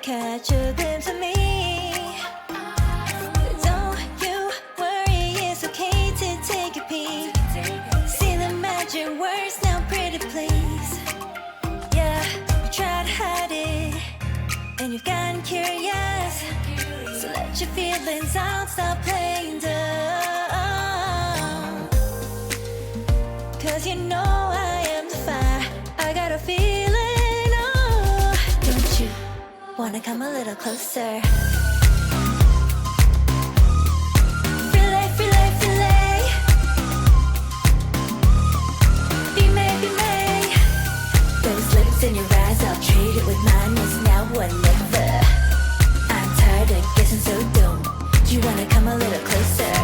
catch a glimpse of me. Don't you worry, it's okay to take a peek. See the magic words now, pretty please. Yeah, you tried to hide it, and you've gotten curious. So let your feelings out, stop playing dumb. Cause you know I am the fire, I got a feeling, oh. Don't you wanna come a little closer? Filet, filet, filet. Be may, be may. Those lips in your eyes, I'll trade it with mine. It's now or never. I'm tired of guessing, so don't you wanna come a little closer?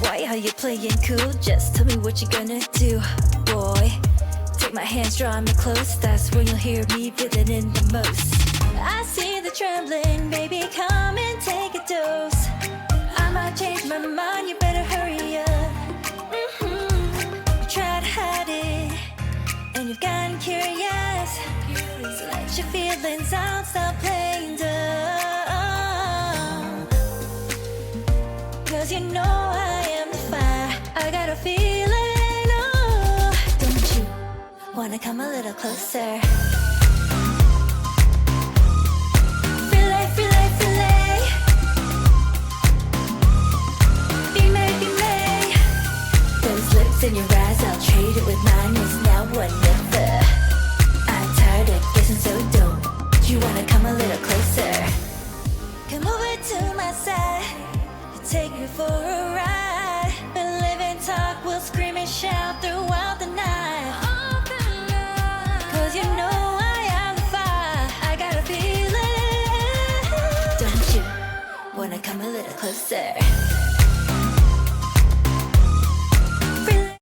Why are you playing cool? Just tell me what you're gonna do, boy. Take my hands, draw me close. That's when you'll hear me feeling in the most. I see the trembling, baby, come and take a dose. I might change my mind, you better hurry up. You tried to hide it, and you've gotten curious. So let your feelings out, stop playing dumb. Cause you know I am the fire, I got a feeling, oh. Don't you wanna come a little closer? Filet, filet, filet. Be may, be may. Those lips in your eyes, I'll trade it with mine. It's now or never. I'm tired of guessing, so don't you wanna come a little closer? Come over to my side, take me for a ride. We'll live and talk, we'll scream and shout throughout the night. Cause you know I am the fire, I got a feeling. Don't you wanna come a little closer?